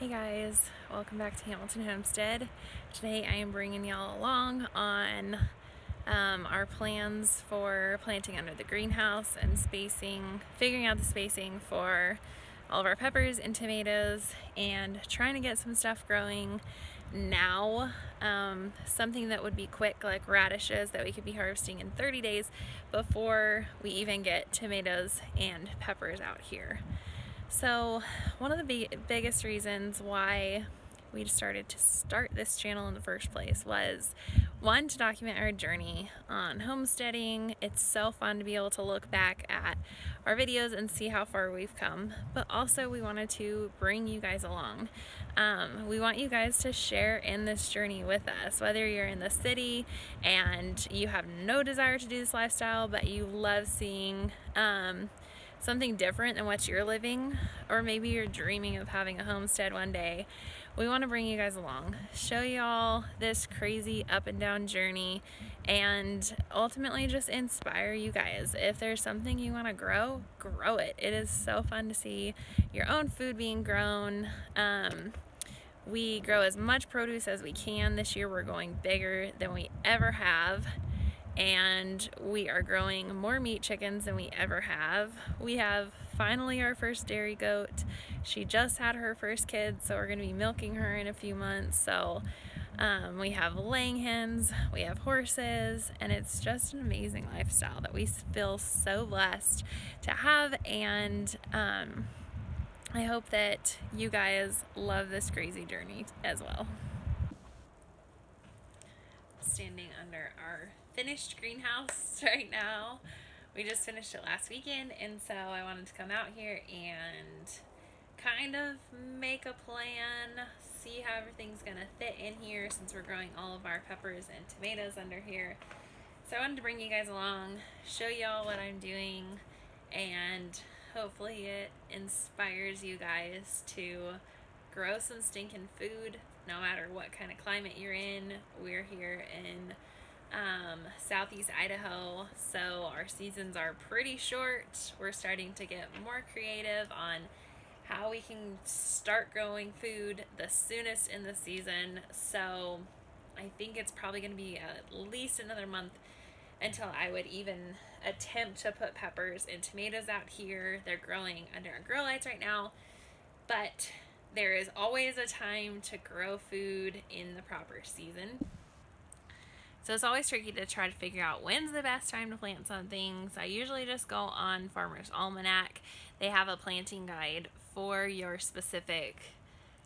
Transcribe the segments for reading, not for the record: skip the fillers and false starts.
Hey guys, welcome back to Hamilton Homestead. Today I am bringing y'all along on our plans for planting under the greenhouse and figuring out the spacing for all of our peppers and tomatoes and trying to get some stuff growing now. Something that would be quick, like radishes that we could be harvesting in 30 days before we even get tomatoes and peppers out here. So one of the biggest reasons why we decided to start this channel in the first place was, one, to document our journey on homesteading. It's so fun to be able to look back at our videos and see how far we've come, but also we wanted to bring you guys along. We want you guys to share in this journey with us, whether you're in the city and you have no desire to do this lifestyle, but you love seeing something different than what you're living, or maybe you're dreaming of having a homestead one day. We want to bring you guys along, show y'all this crazy up and down journey, and ultimately just inspire you guys. If there's something you want to grow it. It is so fun to see your own food being grown. We grow as much produce as we can. This year we're going bigger than we ever have, and we are growing more meat chickens than we ever have. We have finally our first dairy goat. She just had her first kid, so we're going to be milking her in a few months. So we have laying hens, we have horses, and it's just an amazing lifestyle that we feel so blessed to have. And I hope that you guys love this crazy journey as well. Standing under our finished greenhouse right now. We just finished it last weekend, and so I wanted to come out here and kind of make a plan, see how everything's gonna fit in here since we're growing all of our peppers and tomatoes under here. So I wanted to bring you guys along, show y'all what I'm doing, and hopefully it inspires you guys to grow some stinking food no matter what kind of climate you're in. We're here in southeast Idaho, so our seasons are pretty short. We're starting to get more creative on how we can start growing food the soonest in the season. So I think it's probably going to be at least another month until I would even attempt to put peppers and tomatoes out here. They're growing under our grow lights right now, but there is always a time to grow food in the proper season. So it's always tricky to try to figure out when's the best time to plant something. So I usually just go on Farmer's Almanac. They have a planting guide for your specific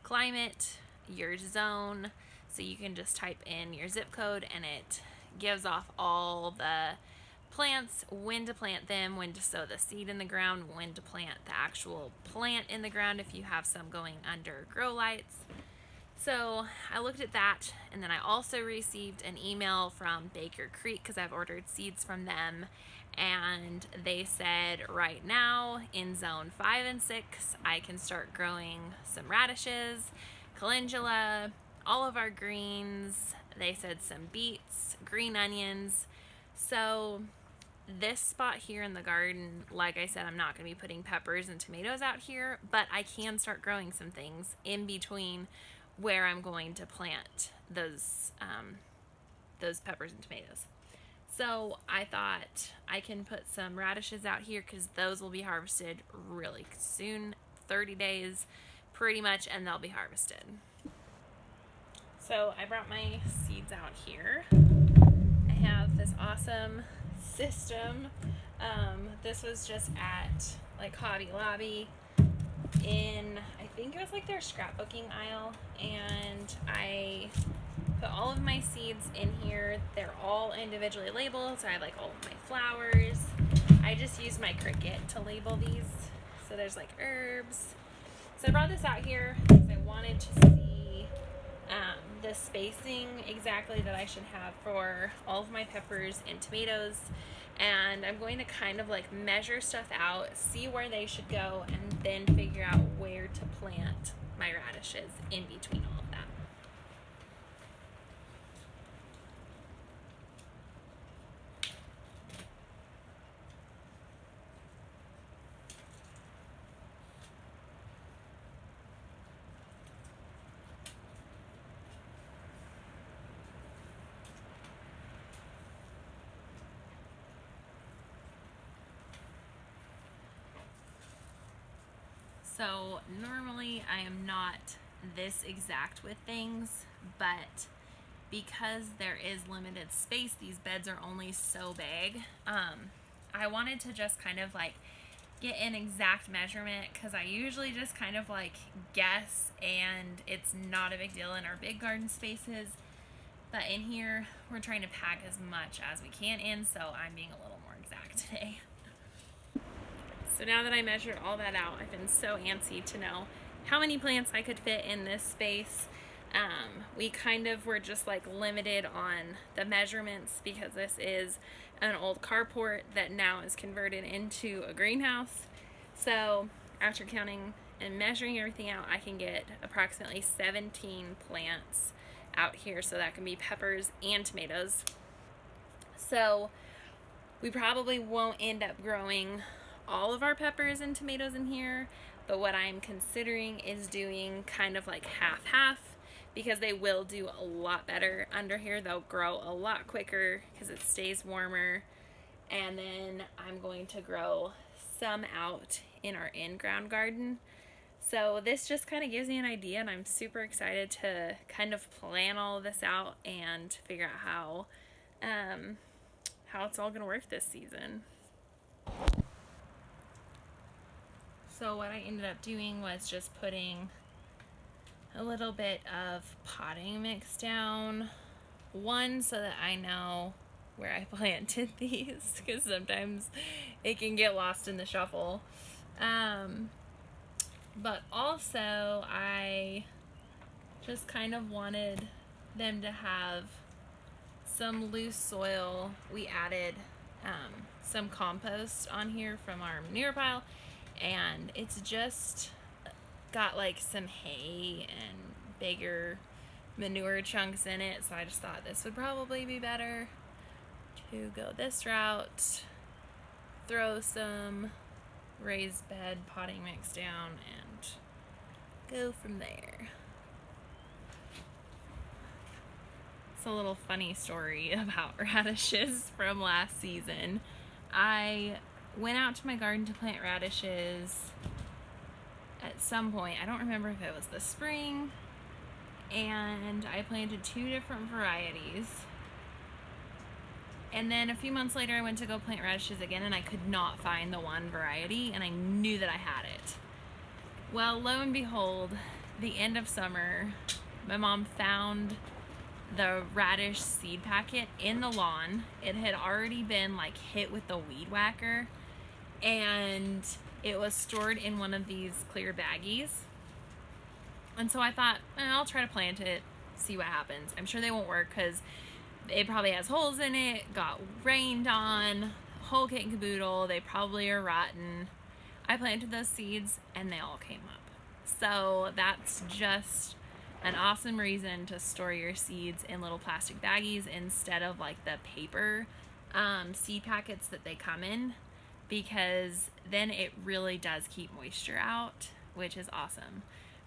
climate, your zone. So you can just type in your zip code and it gives off all the plants, when to plant them, when to sow the seed in the ground, when to plant the actual plant in the ground if you have some going under grow lights. So I looked at that, and then I also received an email from Baker Creek because I've ordered seeds from them, and they said right now in zone 5 and 6 I can start growing some radishes, calendula, all of our greens. They said some beets, green onions. So this spot here in the garden, like I said, I'm not going to be putting peppers and tomatoes out here, but I can start growing some things in between where I'm going to plant those peppers and tomatoes. So I thought I can put some radishes out here because those will be harvested really soon, 30 days pretty much, and they'll be harvested. So I brought my seeds out here. I have this awesome system. This was just at like Hobby Lobby in, I think it was like their scrapbooking aisle, and I put all of my seeds in here. They're all individually labeled, so I have like all of my flowers. I just used my Cricut to label these. So there's like herbs. So I brought this out here because I wanted to see the spacing exactly that I should have for all of my peppers and tomatoes. And I'm going to kind of like measure stuff out, see where they should go, and then figure out where to plant my radishes in between all of that. So normally I am not this exact with things, but because there is limited space, these beds are only so big. I wanted to just kind of like get an exact measurement, because I usually just kind of like guess, and it's not a big deal in our big garden spaces. But in here, we're trying to pack as much as we can in, so I'm being a little more exact today. So now that I measured all that out, I've been so antsy to know how many plants I could fit in this space. We kind of were just like limited on the measurements because this is an old carport that now is converted into a greenhouse. So after counting and measuring everything out, I can get approximately 17 plants out here. So that can be peppers and tomatoes. So we probably won't end up growing all of our peppers and tomatoes in here, but what I'm considering is doing kind of like half-half, because they will do a lot better under here. They'll grow a lot quicker because it stays warmer. And then I'm going to grow some out in our in-ground garden. So this just kind of gives me an idea, and I'm super excited to kind of plan all of this out and figure out how it's all going to work this season. So what I ended up doing was just putting a little bit of potting mix down. One, so that I know where I planted these, because sometimes it can get lost in the shuffle. But also I just kind of wanted them to have some loose soil. We added some compost on here from our manure pile, and it's just got like some hay and bigger manure chunks in it, so I just thought this would probably be better to go this route, throw some raised bed potting mix down, and go from there. It's a little funny story about radishes from last season. I went out to my garden to plant radishes at some point. I don't remember if it was the spring, and I planted 2 different varieties. And then a few months later I went to go plant radishes again, and I could not find the one variety, and I knew that I had it. Well, lo and behold, the end of summer, my mom found the radish seed packet in the lawn. It had already been like hit with the weed whacker, and it was stored in one of these clear baggies. And so I thought, I'll try to plant it, see what happens. I'm sure they won't work because it probably has holes in it, got rained on, whole kit and caboodle. They probably are rotten. I planted those seeds and they all came up. So that's just an awesome reason to store your seeds in little plastic baggies instead of like the paper seed packets that they come in, because then it really does keep moisture out, which is awesome.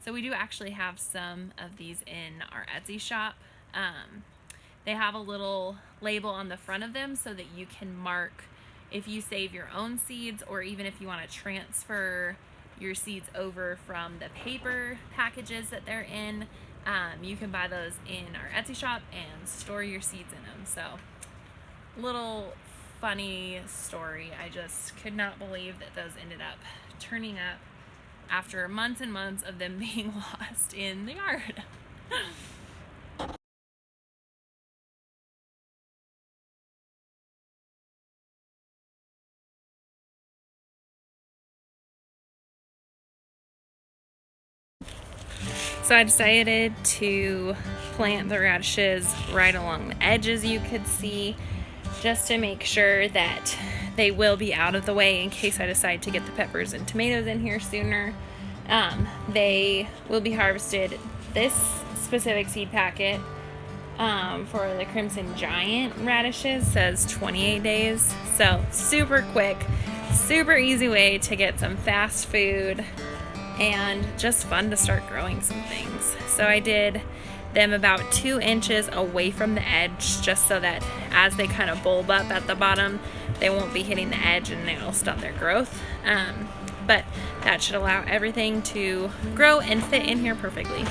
So we do actually have some of these in our Etsy shop. They have a little label on the front of them so that you can mark if you save your own seeds, or even if you want to transfer your seeds over from the paper packages that they're in. You can buy those in our Etsy shop and store your seeds in them. So, little funny story. I just could not believe that those ended up turning up after months and months of them being lost in the yard. So I decided to plant the radishes right along the edges, you could see, just to make sure that they will be out of the way in case I decide to get the peppers and tomatoes in here sooner. They will be harvested. This specific seed packet for the Crimson Giant radishes says 28 days. So super quick, super easy way to get some fast food and just fun to start growing some things. So I did them about 2 inches away from the edge, just so that as they kind of bulb up at the bottom, they won't be hitting the edge and it'll stunt their growth. But that should allow everything to grow and fit in here perfectly.